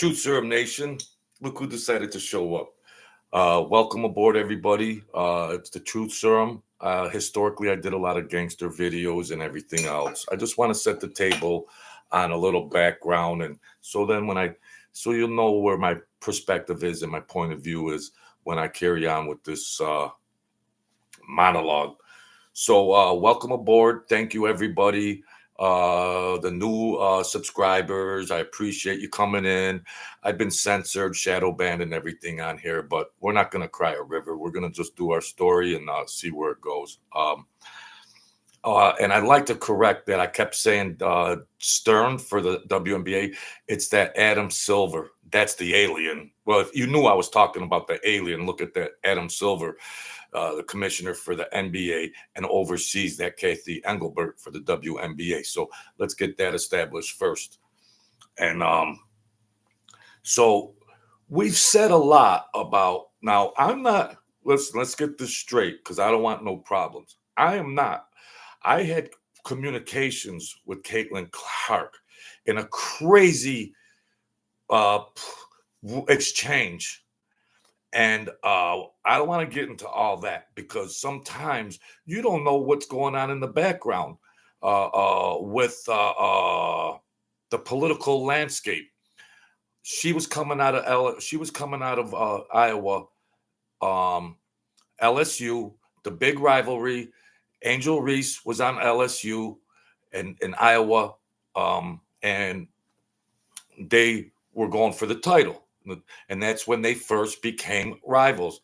Truth Serum Nation, look who decided to show up. Welcome aboard, everybody. It's the Truth Serum. Historically, I did a lot of gangster videos and everything else. I just want to set the table on a little background, and so then so you'll know where my perspective is and my point of view is when I carry on with this monologue. So, welcome aboard. Thank you, everybody. The new subscribers, I appreciate you coming in. I've been censored, shadow banned, and everything on here, but we're not going to cry a river. We're going to just do our story and see where it goes. And I'd like to correct that. I kept saying Stern for the WNBA. It's that Adam Silver. That's the alien. Well, if you knew I was talking about the alien, look at that Adam Silver, the commissioner for the NBA, and oversees that Kathy Engelbert for the WNBA. So let's get that established first. And so we've said a lot about, now I'm not, let's get this straight because I don't want no problems. I am not. I had communications with Caitlin Clark in a crazy exchange. And I don't want to get into all that because sometimes you don't know what's going on in the background with the political landscape. She was coming out of Iowa, LSU, the big rivalry. Angel Reese was on LSU and in Iowa, and they were going for the title. And that's when they first became rivals.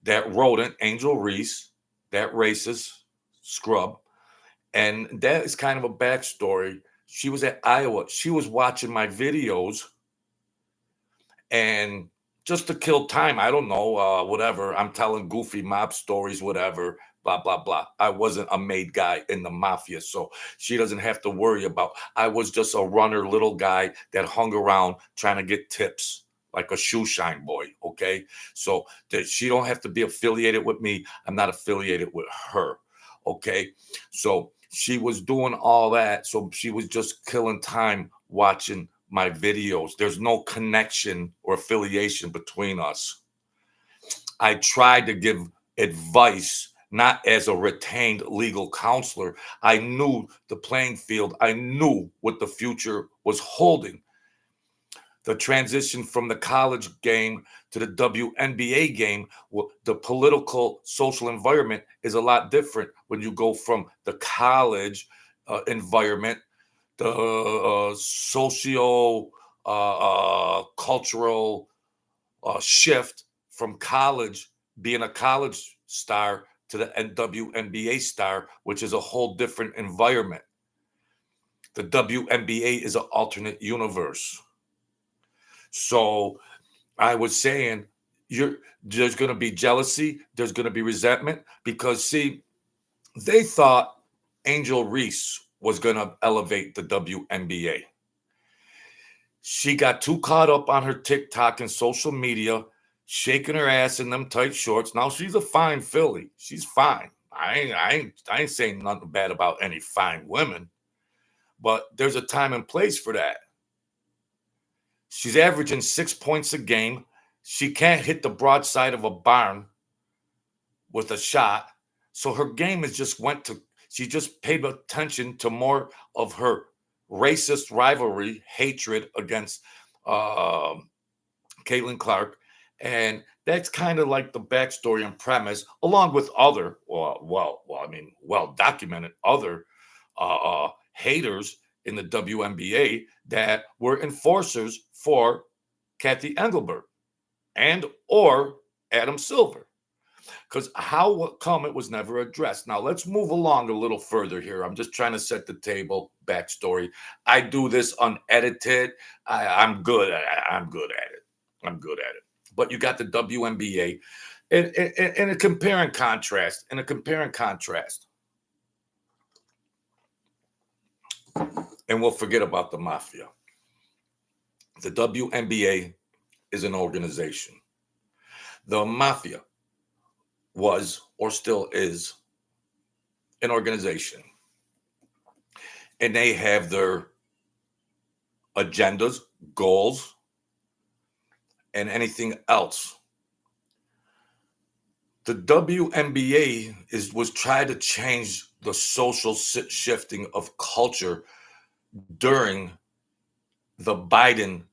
That rodent, Angel Reese, that racist scrub. And that is kind of a backstory. She was at Iowa. She was watching my videos. And just to kill time, I don't know, whatever. I'm telling goofy mob stories, whatever, blah, blah, blah. I wasn't a made guy in the Mafia, so she doesn't have to worry about. I was just a runner, little guy that hung around trying to get tips like a shoe shine boy, okay? So that she don't have to be affiliated with me. I'm not affiliated with her, okay? So she was doing all that, so she was just killing time watching my videos. There's no connection or affiliation between us. I tried to give advice, not as a retained legal counselor. I knew the playing field. I knew what the future was holding. The transition from the college game to the WNBA game, the political social environment is a lot different when you go from the college environment, the socio cultural shift from college, being a college star, to the WNBA star, which is a whole different environment. The WNBA is an alternate universe. So I was saying, there's going to be jealousy, there's going to be resentment, because see, they thought Angel Reese was going to elevate the WNBA. She got too caught up on her TikTok and social media, shaking her ass in them tight shorts. Now she's a fine filly. She's fine. I ain't saying nothing bad about any fine women, but there's a time and place for that. She's averaging 6 points a game. She can't hit the broadside of a barn with a shot. So her game is she just paid attention to more of her racist rivalry, hatred against Caitlin Clark. And that's kind of like the backstory and premise, along with other, well-documented other haters in the WNBA that were enforcers for Kathy Engelbert and or Adam Silver. Because how come it was never addressed? Now, let's move along a little further here. I'm just trying to set the table, backstory. I do this unedited. I'm good at it. I'm good at it. But you got the WNBA in a compare and contrast. And we'll forget about the Mafia. The WNBA is an organization. The Mafia was or still is an organization. And they have their agendas, goals, and anything else. The WNBA was trying to change the social shifting of culture during the Biden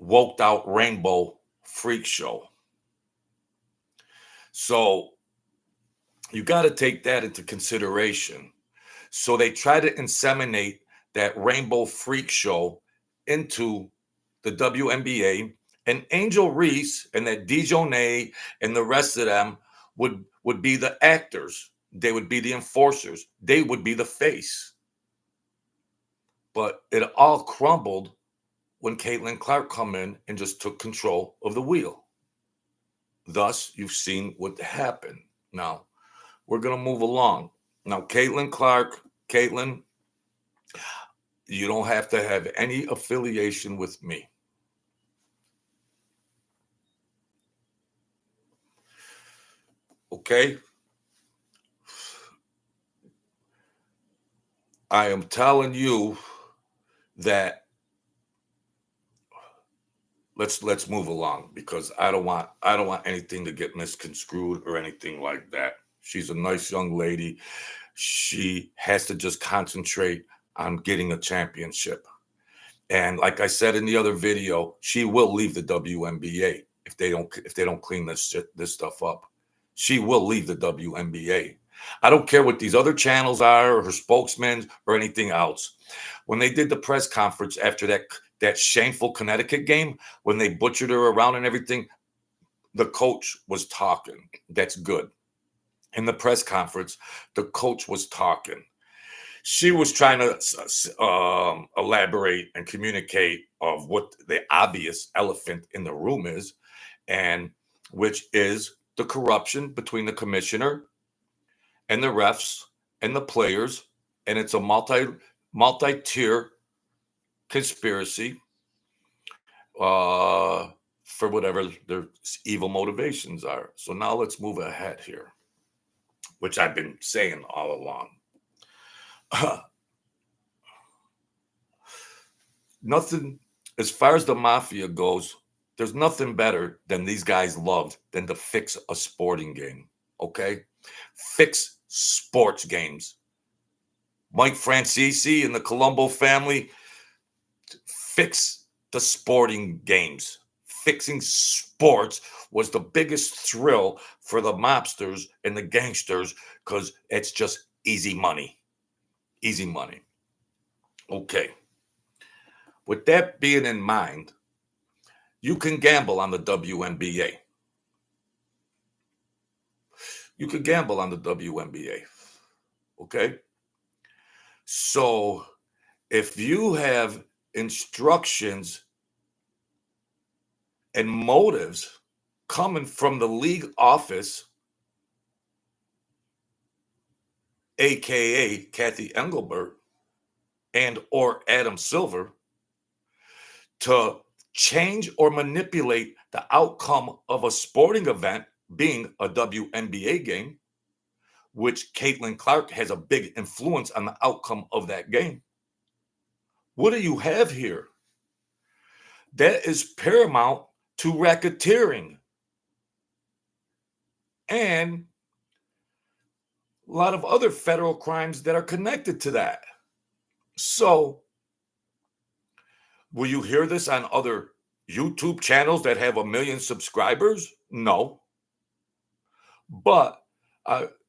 woked out rainbow freak show. So you got to take that into consideration. So they try to inseminate that rainbow freak show into the WNBA, and Angel Reese and that Dijonay and the rest of them would be the actors. They would be the enforcers. They would be the face. But it all crumbled when Caitlin Clark come in and just took control of the wheel. Thus, you've seen what happened. Now, we're going to move along. Now, Caitlin Clark, Caitlin, you don't have to have any affiliation with me. Okay? I am telling you that let's move along, because I don't want anything to get misconstrued or anything like that. She's a nice young lady. She has to just concentrate on getting a championship. And like I said in the other video, she will leave the WNBA if they don't clean this stuff up. She will leave the WNBA. I don't care what these other channels are or her spokesmen or anything else. When they did the press conference after that shameful Connecticut game, when they butchered her around and everything, the coach was talking. That's good. In the press conference, the coach was talking. She was trying to elaborate and communicate of what the obvious elephant in the room is, and which is the corruption between the commissioner and the refs and the players, and it's a multi-tier conspiracy for whatever their evil motivations are. So now let's move ahead here, which I've been saying all along. Nothing, as far as the Mafia goes, there's nothing better than these guys loved than to fix a sporting game. Okay? Fix sports games. Mike Francisi and the Colombo family fix the sporting games. Fixing sports was the biggest thrill for the mobsters and the gangsters, because it's just easy money. Easy money. Okay. With that being in mind, you can gamble on the WNBA. You can gamble on the WNBA. Okay? So if you have instructions and motives coming from the league office, aka Kathy Engelbert and or Adam Silver, to change or manipulate the outcome of a sporting event, being a WNBA game, which Caitlin Clark has a big influence on the outcome of that game. What do you have here? That is paramount to racketeering and a lot of other federal crimes that are connected to that. So, will you hear this on other YouTube channels that have 1 million subscribers? No. But,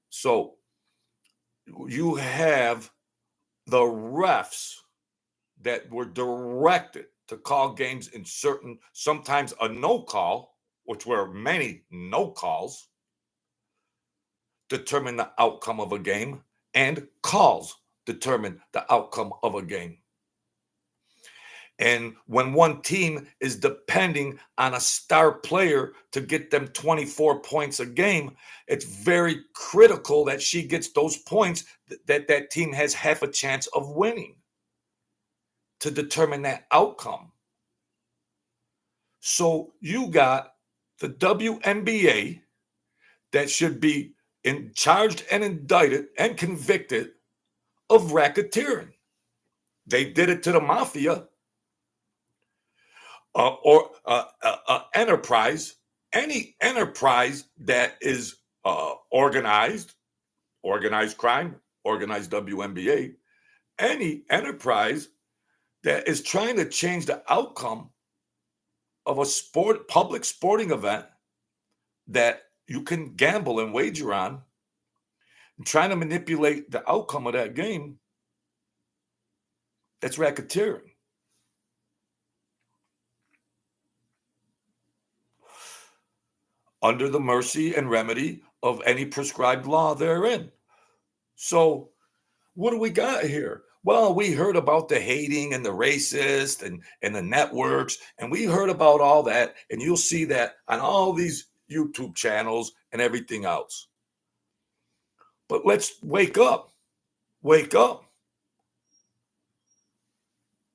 so you have the refs that were directed to call games in certain, sometimes a no call, which were many no calls, determine the outcome of a game, and calls determine the outcome of a game. And when one team is depending on a star player to get them 24 points a game, it's very critical that she gets those points, that team has half a chance of winning to determine that outcome. So you got the WNBA that should be charged and indicted and convicted of racketeering. They did it to the Mafia. enterprise, any enterprise that is organized crime, organized WNBA, any enterprise that is trying to change the outcome of a public sporting event that you can gamble and wager on, and trying to manipulate the outcome of that game, that's racketeering. Under the mercy and remedy of any prescribed law therein. So, what do we got here? Well, we heard about the hating and the racist and the networks, and we heard about all that, and you'll see that on all these YouTube channels and everything else. But let's wake up. Wake up.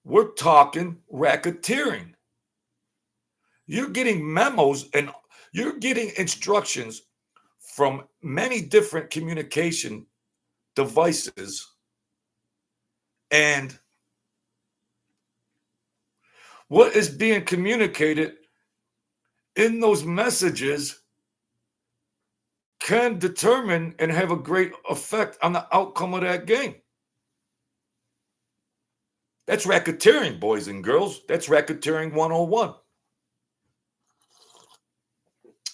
We're talking racketeering. You're getting memos and you're getting instructions from many different communication devices. And what is being communicated in those messages can determine and have a great effect on the outcome of that game. That's racketeering, boys and girls. That's racketeering 101.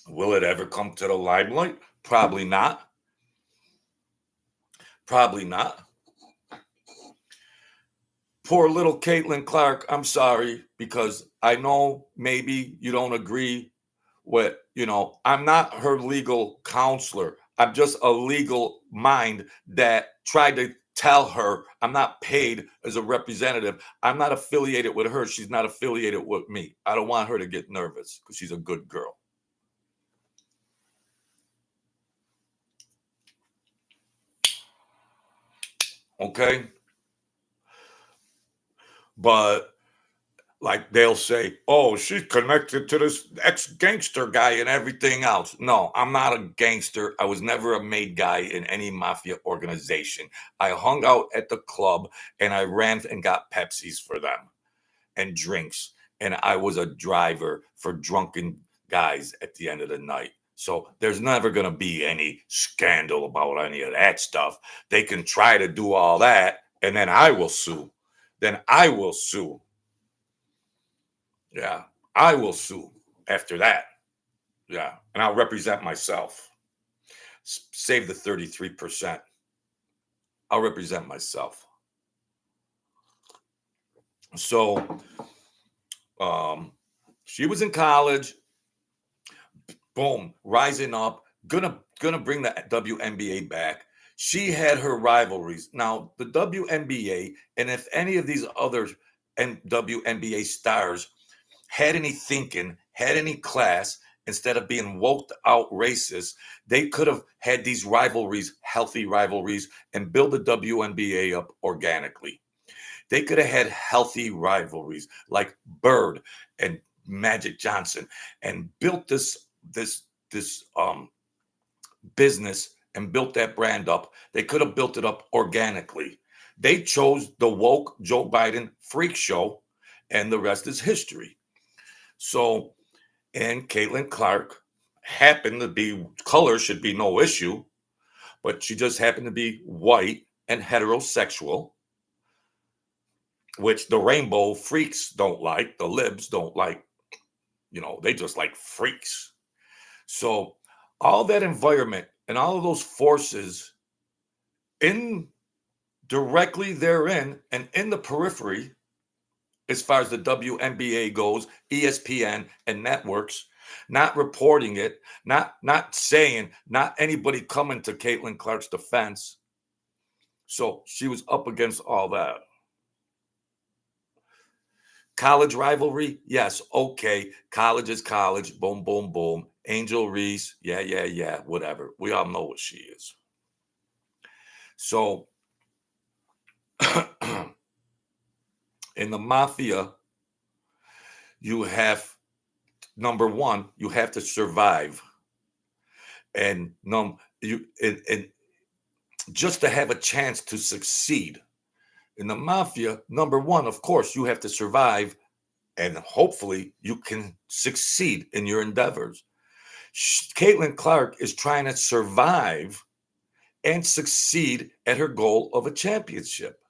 Will it ever come to the limelight? Probably not. Probably not. Poor little Caitlin Clark, I'm sorry, because I know maybe you don't agree with, I'm not her legal counselor. I'm just a legal mind that tried to tell her I'm not paid as a representative. I'm not affiliated with her. She's not affiliated with me. I don't want her to get nervous because she's a good girl. Okay? But like they'll say, oh, she's connected to this ex-gangster guy and everything else. No, I'm not a gangster. I was never a made guy in any mafia organization. I hung out at the club and I ran and got Pepsis for them and drinks. And I was a driver for drunken guys at the end of the night. So there's never going to be any scandal about any of that stuff. They can try to do all that and then I will sue. Then I will sue. Yeah, I will sue after that. Yeah, and I'll represent myself. Save the 33%. I'll represent myself. So she was in college. Boom, rising up, gonna bring the WNBA back. She had her rivalries. Now, the WNBA, and if any of these other WNBA stars had any thinking, had any class, instead of being woked out racist, they could have had these rivalries, healthy rivalries, and build the WNBA up organically. They could have had healthy rivalries like Bird and Magic Johnson and built this business and built that brand up. They could have built it up organically. They chose the woke Joe Biden freak show, and the rest is history. So, and Caitlin Clark happened to be, color should be no issue, but she just happened to be white and heterosexual, which the rainbow freaks don't like, the libs don't like, they just like freaks. So all that environment and all of those forces in directly therein and in the periphery, as far as the WNBA goes, ESPN and networks, not reporting it, not saying, not anybody coming to Caitlin Clark's defense. So she was up against all that. College rivalry, yes, okay. College is college, boom, boom, boom. Angel Reese, yeah, whatever. We all know what she is. So in the mafia, you have, number one, you have to survive, and just to have a chance to succeed. In the mafia, number one, of course, you have to survive and hopefully you can succeed in your endeavors. Caitlin Clark is trying to survive and succeed at her goal of a championship.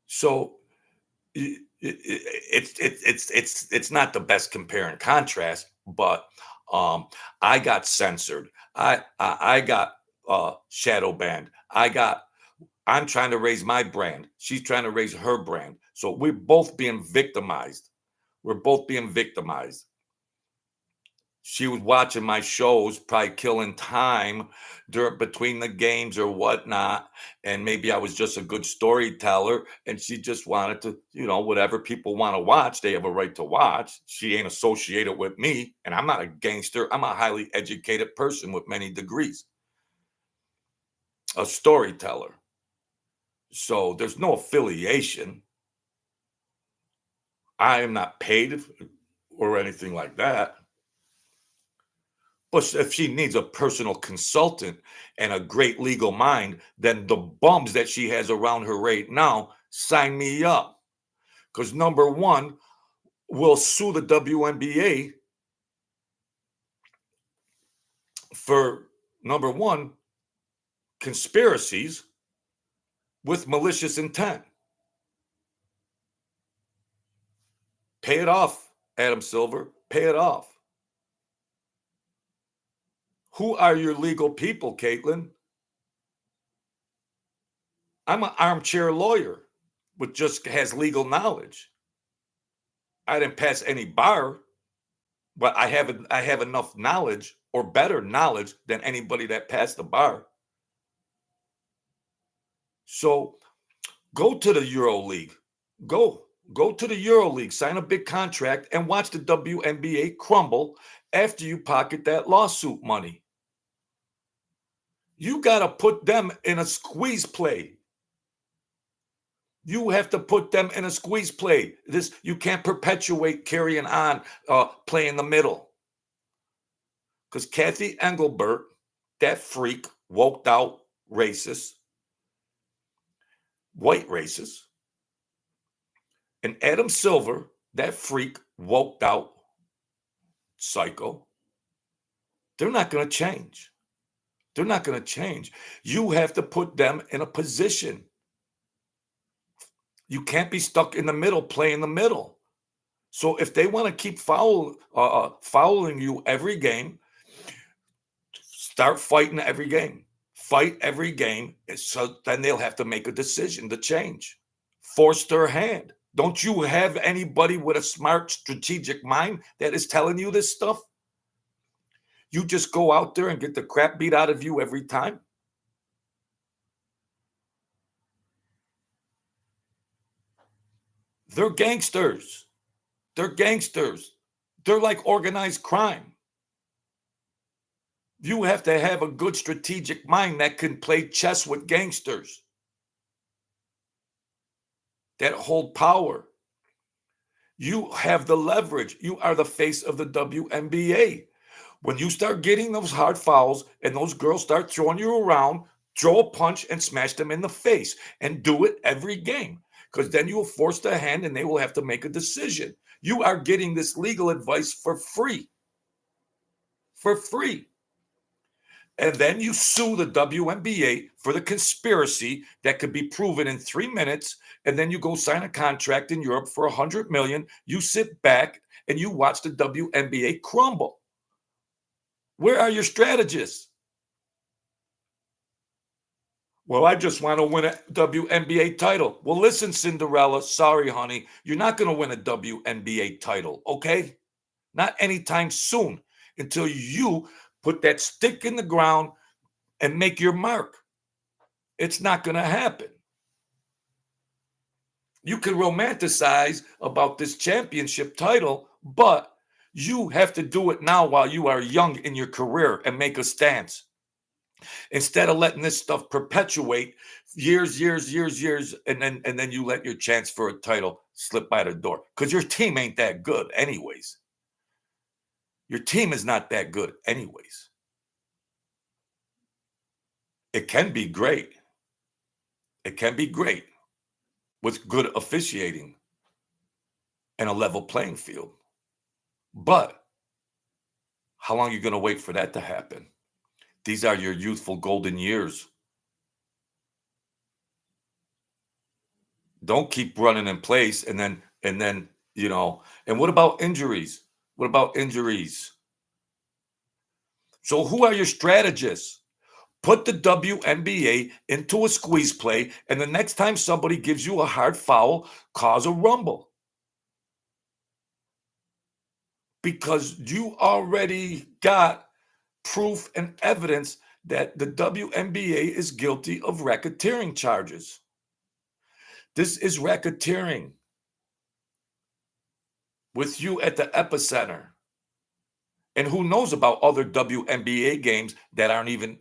So it's not the best compare and contrast, but I got censored. I got shadow banned. I'm trying to raise my brand. She's trying to raise her brand. So we're both being victimized. We're both being victimized. She was watching my shows, probably killing time between the games or whatnot. And maybe I was just a good storyteller, and she just wanted to, whatever people want to watch, they have a right to watch. She ain't associated with me, and I'm not a gangster. I'm a highly educated person with many degrees, a storyteller. So there's no affiliation. I am not paid or anything like that. But if she needs a personal consultant and a great legal mind, then the bums that she has around her right now, sign me up. Because number one, we'll sue the WNBA for, number one, conspiracies with malicious intent. Pay it off, Adam Silver. Pay it off. Who are your legal people, Caitlin? I'm an armchair lawyer with just has legal knowledge. I didn't pass any bar, but I have enough knowledge or better knowledge than anybody that passed the bar. So go to the Euro League. Go to the Euro League, sign a big contract, and watch the WNBA crumble after you pocket that lawsuit money. You got to put them in a squeeze play. You have to put them in a squeeze play. You can't perpetuate carrying on play in the middle. Because Kathy Engelbert, that freak, woked out racist, white racist, and Adam Silver, that freak, woked out psycho, they're not going to change. They're not going to change. You have to put them in a position. You can't be stuck in the middle, playing the middle. So if they want to keep fouling you every game, start fighting every game. Fight every game. So then they'll have to make a decision to change. Force their hand. Don't you have anybody with a smart, strategic mind that is telling you this stuff? You just go out there and get the crap beat out of you every time? They're gangsters. They're gangsters. They're like organized crime. You have to have a good strategic mind that can play chess with gangsters that hold power. You have the leverage. You are the face of the WNBA. When you start getting those hard fouls and those girls start throwing you around, throw a punch and smash them in the face, and do it every game, because then you will force their hand and they will have to make a decision. You are getting this legal advice for free. For free. And then you sue the WNBA for the conspiracy that could be proven in 3 minutes, and then you go sign a contract in Europe for $100 million. You sit back and you watch the WNBA crumble. Where are your strategists? Well, I just want to win a WNBA title. Well, listen, Cinderella, sorry, honey, you're not going to win a WNBA title, okay? Not anytime soon, until you put that stick in the ground and make your mark. It's not going to happen. You can romanticize about this championship title, but you have to do it now while you are young in your career and make a stance. Instead of letting this stuff perpetuate years, and then you let your chance for a title slip by the door. Because your team ain't that good anyways. Your team is not that good anyways. It can be great. It can be great with good officiating. and a level playing field. But how long are you going to wait for that to happen? These are your youthful golden years. Don't keep running in place and then, and what about injuries? What about injuries? So who are your strategists? Put the WNBA into a squeeze play, and the next time somebody gives you a hard foul, cause a rumble. Because you already got proof and evidence that the WNBA is guilty of racketeering charges. This is racketeering with you at the epicenter. And who knows about other WNBA games that aren't even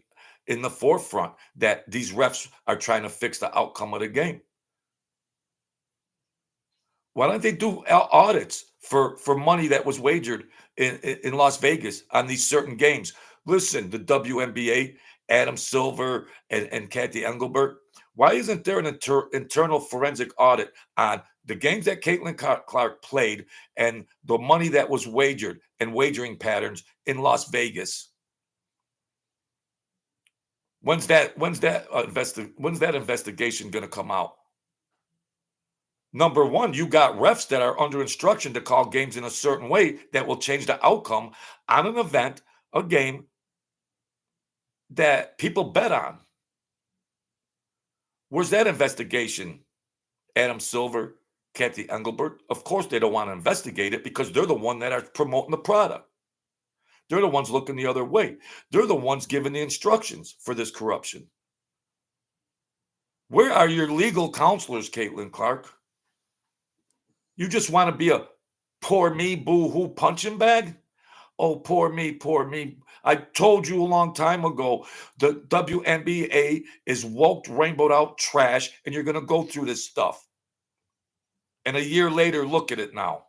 in the forefront, that these refs are trying to fix the outcome of the game. Why don't they do audits for money that was wagered in Las Vegas on these certain games? Listen, the WNBA, Adam Silver and Kathy Engelbert, why isn't there an internal forensic audit on the games that Caitlin Clark played and the money that was wagered and wagering patterns in Las Vegas? When's that investigation going to come out? Number one, you got refs that are under instruction to call games in a certain way that will change the outcome on an event, a game that people bet on. Where's that investigation? Adam Silver, Kathy Engelbert? Of course, they don't want to investigate it because they're the one that are promoting the product. They're the ones looking the other way. They're the ones giving the instructions for this corruption. Where are your legal counselors, Caitlin Clark? You just want to be a poor me, boo-hoo punching bag? Oh, poor me, poor me. I told you a long time ago, the WNBA is woke, rainbowed out trash, and you're going to go through this stuff. And a year later, look at it now.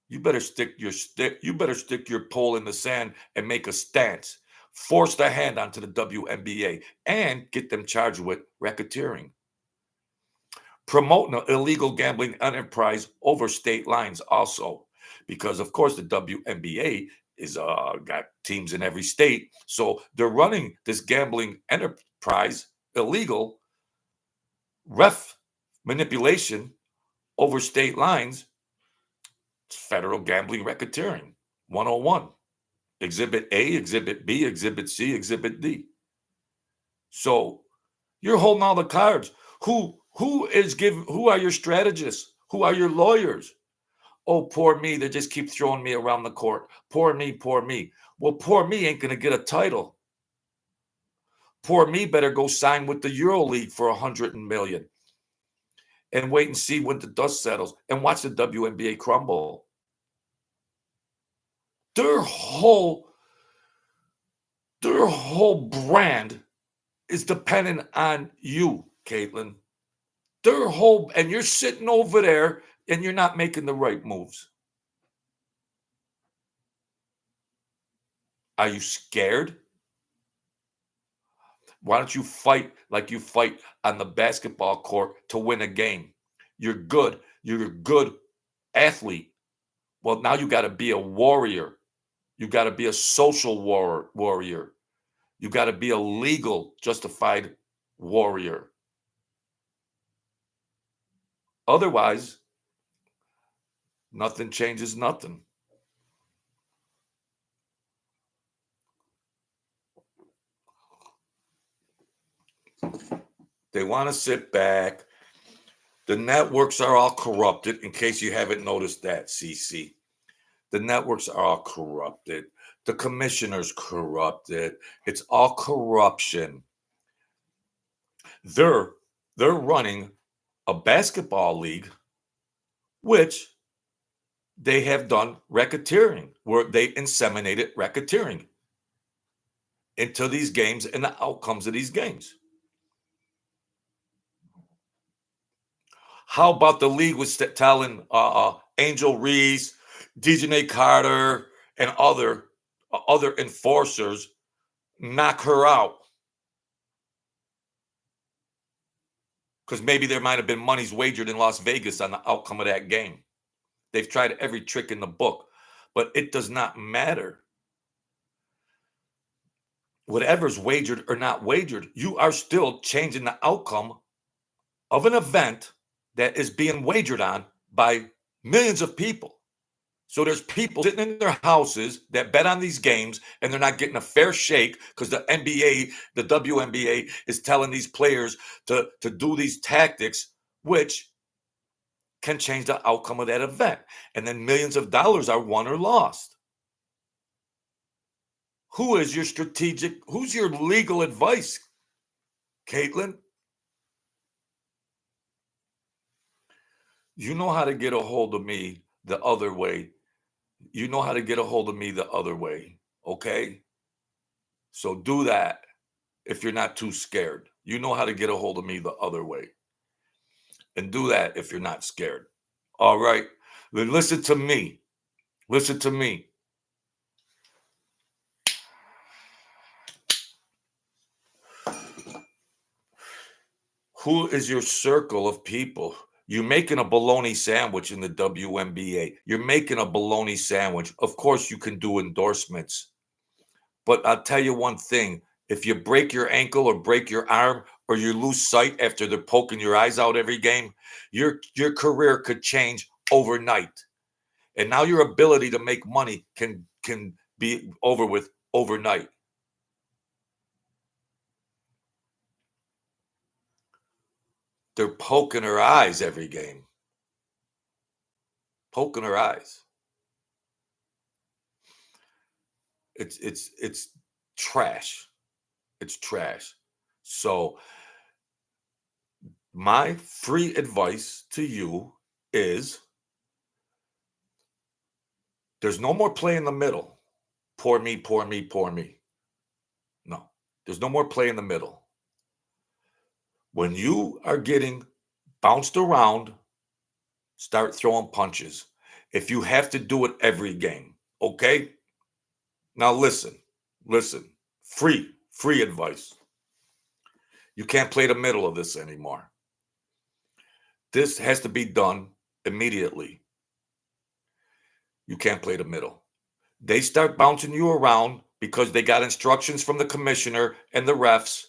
You better stick your pole in the sand and make a stance. Force the hand onto the WNBA and get them charged with racketeering. Promoting an illegal gambling enterprise over state lines also. Because of course the WNBA is got teams in every state, so they're running this gambling enterprise illegal ref manipulation over state lines. It's federal gambling racketeering 101. Exhibit A, Exhibit B, Exhibit C, Exhibit D. So you're holding all the cards. Who are your strategists? Who are your lawyers? Oh, poor me. They just keep throwing me around the court. Poor me, poor me. Well, poor me ain't going to get a title. Poor me better go sign with the EuroLeague for $100 million and wait and see when the dust settles and watch the WNBA crumble. Their whole brand is dependent on you, Caitlin. And you're sitting over there and you're not making the right moves. Are you scared? Why don't you fight like you fight on the basketball court to win a game? You're good. You're a good athlete. Well, now you got to be a warrior. You got to be a social warrior. You got to be a legal, justified warrior. Otherwise, nothing changes nothing. They want to sit back. The networks are all corrupted, in case you haven't noticed that, CC. The networks are all corrupted. The commissioner's corrupted. It's all corruption. They're running a basketball league, which they have done racketeering, where they inseminated racketeering into these games and the outcomes of these games. How about the league was telling Angel Reese, Dejanay Carter, and other enforcers, knock her out? because maybe there might have been monies wagered in Las Vegas on the outcome of that game. They've tried every trick in the book, but it does not matter. Whatever's wagered or not wagered, you are still changing the outcome of an event that is being wagered on by millions of people. So there's people sitting in their houses that bet on these games and they're not getting a fair shake because the NBA, the WNBA is telling these players to do these tactics, which can change the outcome of that event. And then millions of dollars are won or lost. Who's your legal advice, Caitlin? You know how to get a hold of me the other way. You know how to get a hold of me the other way, okay? So do that if you're not too scared. You know how to get a hold of me the other way. And do that if you're not scared. All right? Then listen to me. Listen to me. Who is your circle of people? You're making a bologna sandwich in the WNBA. You're making a bologna sandwich. Of course, you can do endorsements. But I'll tell you one thing. If you break your ankle or break your arm or you lose sight after they're poking your eyes out every game, your career could change overnight. And now your ability to make money can be over with overnight. They're poking her eyes every game. Poking her eyes. It's trash. It's trash. So my free advice to you is there's no more play in the middle. Poor me, poor me, poor me. No, there's no more play in the middle. When you are getting bounced around, start throwing punches. If you have to do it every game, okay? Now listen, free advice. You can't play the middle of this anymore. This has to be done immediately. You can't play the middle. They start bouncing you around because they got instructions from the commissioner and the refs.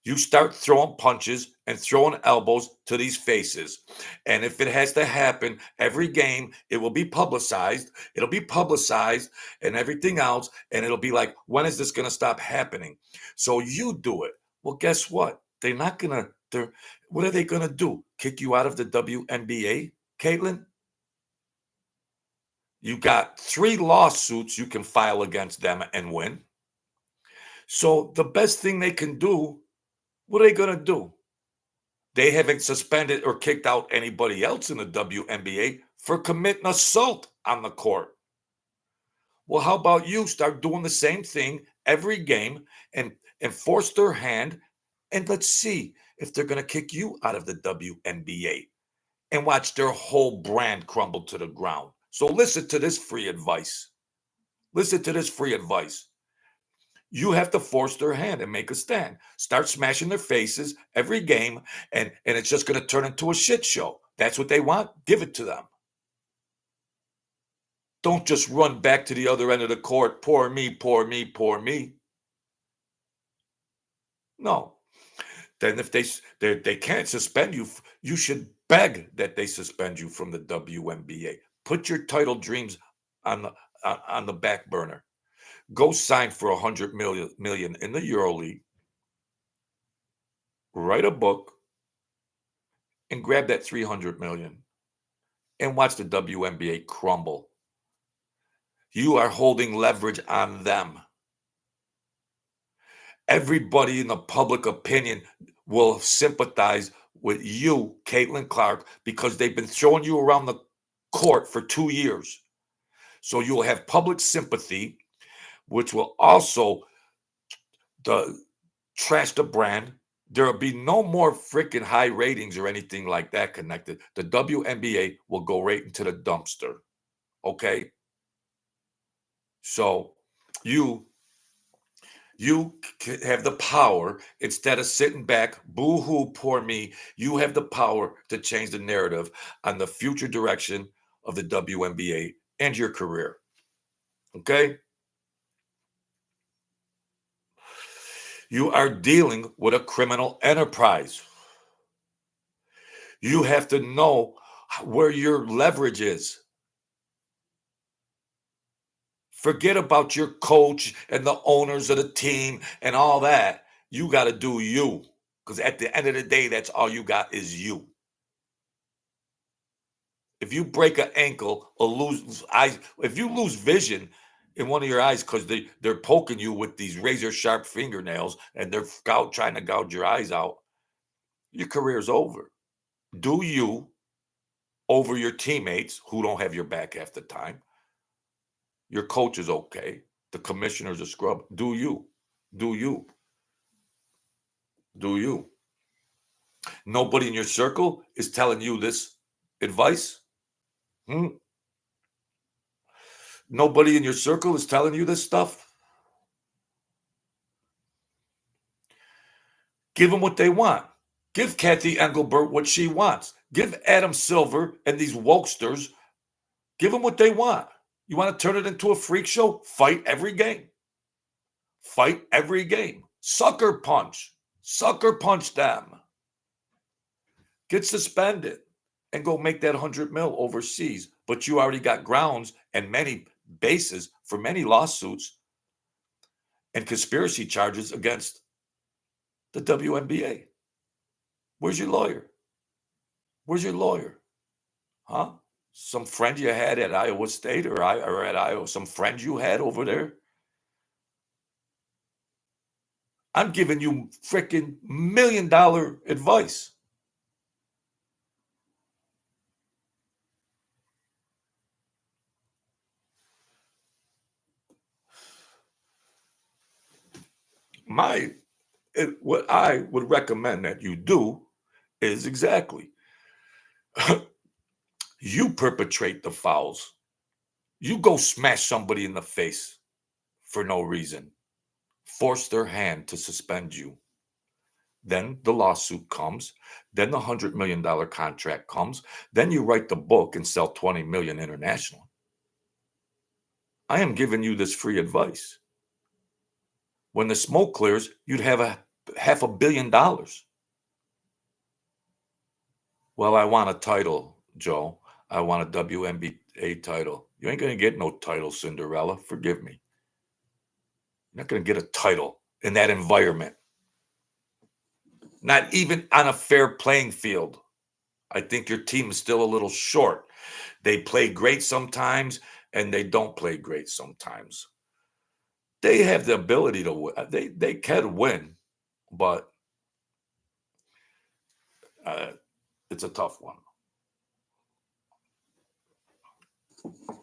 You start throwing punches and throwing elbows to these faces. And if it has to happen every game, it will be publicized. It'll be publicized and everything else. And it'll be like, when is this going to stop happening? So you do it. Well, guess what? They're not going to, what are they going to do? Kick you out of the WNBA, Caitlin? You got 3 lawsuits you can file against them and win. So the best thing they can do, what are they going to do? They haven't suspended or kicked out anybody else in the WNBA for committing assault on the court. Well, how about you start doing the same thing every game and force their hand, and let's see if they're going to kick you out of the WNBA and watch their whole brand crumble to the ground. So listen to this free advice. Listen to this free advice. You have to force their hand and make a stand. Start smashing their faces every game, and it's just going to turn into a shit show. That's what they want. Give it to them. Don't just run back to the other end of the court. Poor me, poor me, poor me. No. Then if they can't suspend you, you should beg that they suspend you from the WNBA. Put your title dreams on the back burner. Go sign for 100 million in the EuroLeague. Write a book and grab that 300 million and watch the WNBA crumble. You are holding leverage on them. Everybody in the public opinion will sympathize with you, Caitlin Clark, because they've been throwing you around the court for 2 years. So you'll have public sympathy, which will also trash the brand. There will be no more freaking high ratings or anything like that connected. The WNBA will go right into the dumpster. Okay? So you You have the power, instead of sitting back, boo-hoo, poor me, you have the power to change the narrative on the future direction of the WNBA and your career. Okay? You are dealing with a criminal enterprise. You have to know where your leverage is. Forget about your coach and the owners of the team and all that. You got to do you. Because at the end of the day, that's all you got is you. If you break an ankle or lose eyes, if you lose vision in one of your eyes because they're poking you with these razor sharp fingernails and they're trying to gouge your eyes out, your career's over. Do you over your teammates who don't have your back half the time? Your coach is okay. The commissioner's a scrub. Do you? Do you? Do you? Nobody in your circle is telling you this advice? Nobody in your circle is telling you this stuff? Give them what they want. Give Kathy Engelbert what she wants. Give Adam Silver and these wokesters, give them what they want. You want to turn it into a freak show? Fight every game. Fight every game. Sucker punch. Sucker punch them. Get suspended and go make that 100 mil overseas. But you already got grounds and many bases for many lawsuits and conspiracy charges against the WNBA. Where's your lawyer? Where's your lawyer? Huh? Some friend you had at Iowa State or at Iowa, some friend you had over there? I'm giving you freaking $1 million advice. What I would recommend that you do is exactly you perpetrate the fouls. You go smash somebody in the face for no reason. Force their hand to suspend you. Then the lawsuit comes. Then the $100 million contract comes. Then you write the book and sell 20 million international. I am giving you this free advice. When the smoke clears, you'd have $500 million. Well, I want a title, Joe. I want a WNBA title. You ain't going to get no title, Cinderella. Forgive me. You're not going to get a title in that environment. Not even on a fair playing field. I think your team is still a little short. They play great sometimes, and they don't play great sometimes. They have the ability to win. They can win, but it's a tough one.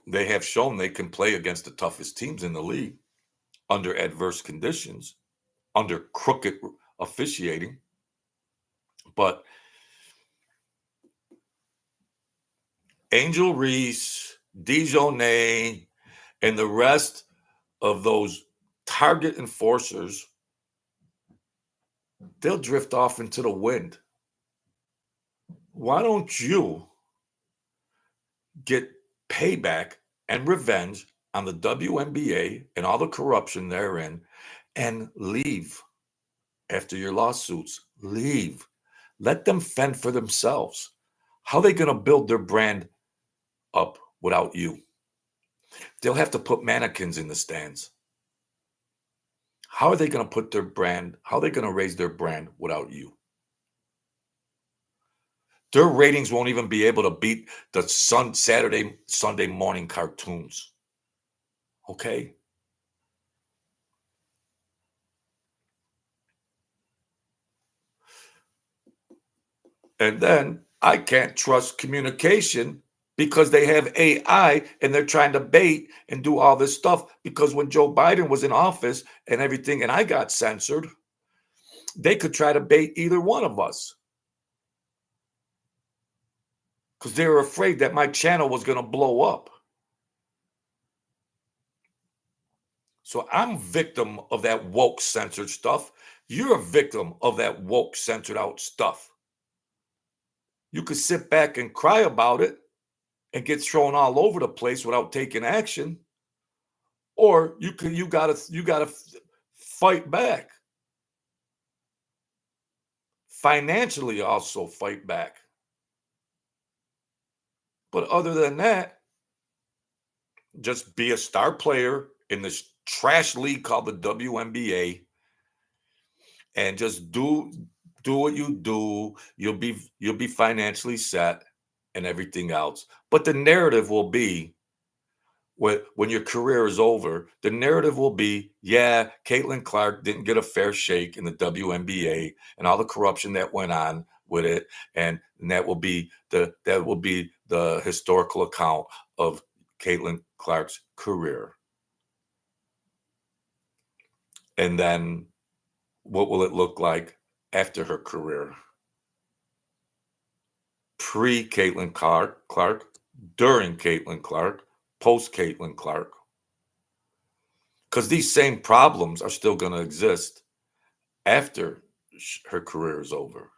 They have shown they can play against the toughest teams in the league under adverse conditions, under crooked officiating. But Angel Reese, Dijonay, and the rest of those target enforcers, they'll drift off into the wind. Why don't you get payback and revenge on the WNBA and all the corruption therein and leave after your lawsuits? Leave. Let them fend for themselves. How are they going to build their brand up without you? They'll have to put mannequins in the stands. How are they going to put their brand? How are they going to raise their brand without you? Their ratings won't even be able to beat the Sunday morning cartoons. Okay? And then I can't trust communication because they have AI and they're trying to bait and do all this stuff. Because when Joe Biden was in office and everything, and I got censored, they could try to bait either one of us. Because they were afraid that my channel was going to blow up. So I'm victim of that woke censored stuff. You're a victim of that woke censored out stuff. You could sit back and cry about it and get thrown all over the place without taking action, or you gotta fight back. Financially also fight back. But other than that, just be a star player in this trash league called the WNBA and just do what you do. You'll be financially set and everything else. But the narrative will be when your career is over, the narrative will be, yeah, Caitlin Clark didn't get a fair shake in the WNBA and all the corruption that went on with it, and that will be the historical account of Caitlin Clark's career. And then what will it look like after her career? Pre Caitlin Clark, during Caitlin Clark, post Caitlin Clark. Because these same problems are still going to exist after her career is over.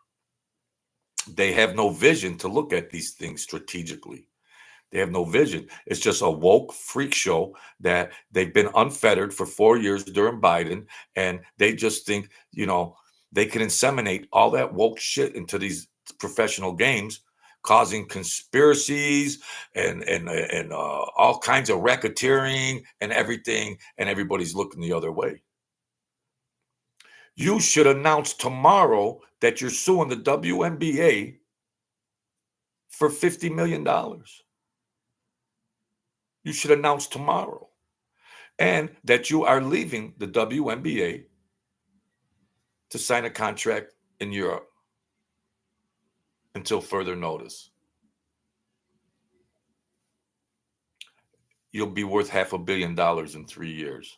They have no vision to look at these things strategically. They have no vision. It's just a woke freak show that they've been unfettered for 4 years during Biden, and they just think, they can inseminate all that woke shit into these professional games, causing conspiracies and all kinds of racketeering and everything, and everybody's looking the other way. You should announce tomorrow that you're suing the WNBA for $50 million. You should announce tomorrow. And that you are leaving the WNBA to sign a contract in Europe until further notice. You'll be worth $500 million in 3 years.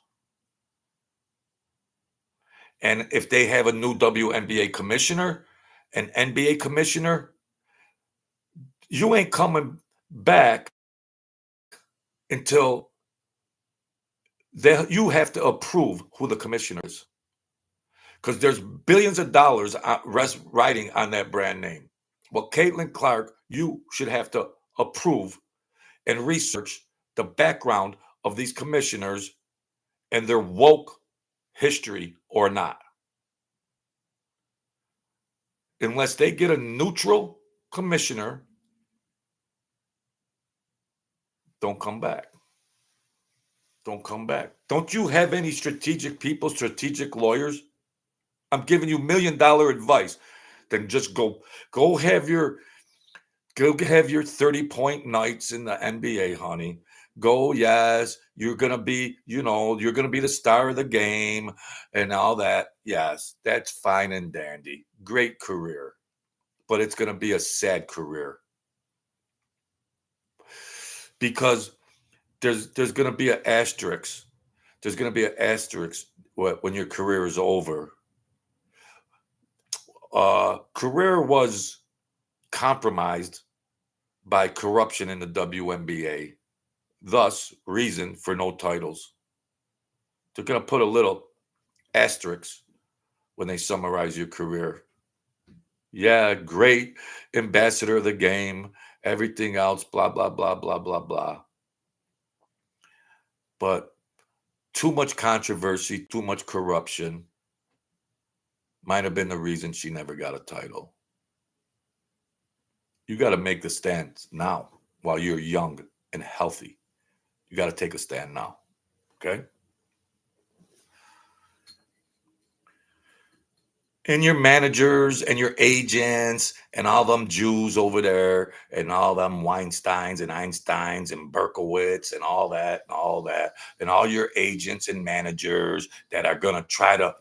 And if they have a new WNBA commissioner, an NBA commissioner, you ain't coming back until you have to approve who the commissioner is. Because there's billions of dollars riding on that brand name. Well, Caitlin Clark, you should have to approve and research the background of these commissioners and their woke history or not. Unless they get a neutral commissioner, don't come back. Don't come back. Don't you have any strategic people, strategic lawyers? I'm giving you $1 million advice. Then just go have your 30-point nights in the NBA, honey. Go, yes, you're gonna be the star of the game and all that. Yes, that's fine and dandy. Great career. But it's gonna be a sad career. Because there's gonna be an asterisk. There's gonna be an asterisk when your career is over. Career was compromised by corruption in the WNBA. Thus, reason for no titles. They're going to put a little asterisk when they summarize your career. Yeah, great ambassador of the game, everything else, blah, blah, blah, blah, blah, blah. But too much controversy, too much corruption might have been the reason she never got a title. You got to make the stand now while you're young and healthy. You got to take a stand now. Okay? And your managers and your agents and all them Jews over there and all them Weinsteins and Einsteins and Berkowitz and all that and all your agents and managers that are going to try to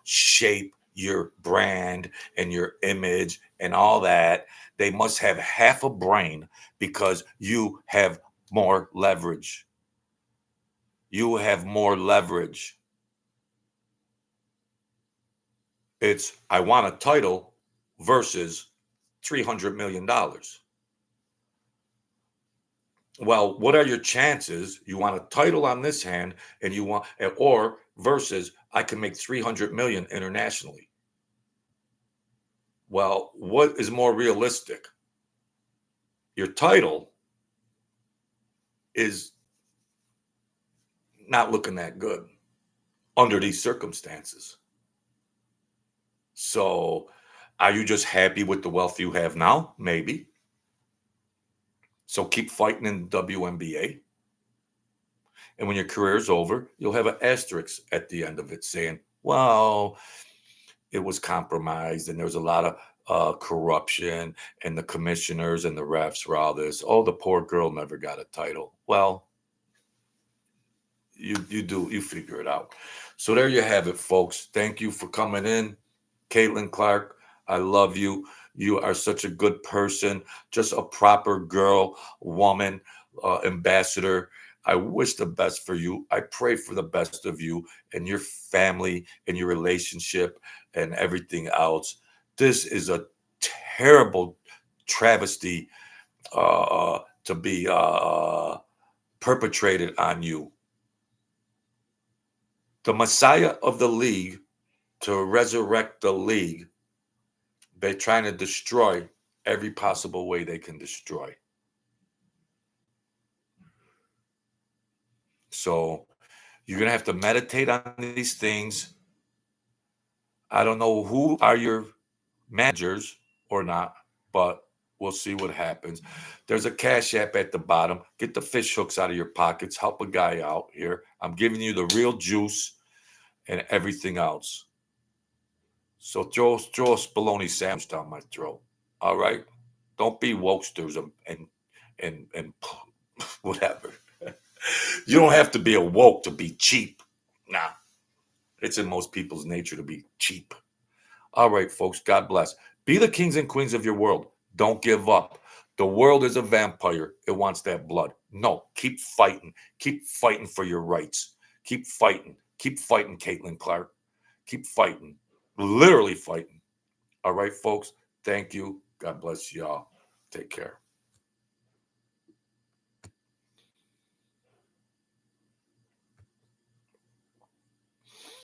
shape your brand and your image and all that, they must have half a brain because you have more leverage. You have more leverage. It's, I want a title versus $300 million. Well, what are your chances? You want a title on this hand, and you want, or versus, I can make 300 million internationally. Well, what is more realistic? Your title is not looking that good under these circumstances. So, are you just happy with the wealth you have now? Maybe. So keep fighting in WNBA. And when your career is over, you'll have an asterisk at the end of it saying, well, it was compromised and there was a lot of corruption and the commissioners and the refs were all this. Oh, the poor girl never got a title. Well, you figure it out. So there you have it, folks. Thank you for coming in. Caitlin Clark, I love you. You are such a good person, just a proper girl, woman, ambassador. I wish the best for you. I pray for the best of you and your family and your relationship and everything else. This is a terrible travesty to be perpetrated on you. The Messiah of the league, to resurrect the league, they're trying to destroy every possible way they can destroy. So you're going to have to meditate on these things. I don't know who are your managers or not, but we'll see what happens. There's a Cash App at the bottom. Get the fish hooks out of your pockets. Help a guy out here. I'm giving you the real juice and everything else. So throw a bologna sandwich down my throat. All right? Don't be wokesters and whatever. You don't have to be a woke to be cheap. Nah, it's in most people's nature to be cheap. All right, folks, God bless. Be the kings and queens of your world. Don't give up. The world is a vampire. It wants that blood. No, keep fighting. Keep fighting for your rights. Keep fighting. Keep fighting, Caitlin Clark. Keep fighting. Literally fighting. All right, folks. Thank you. God bless y'all. Take care.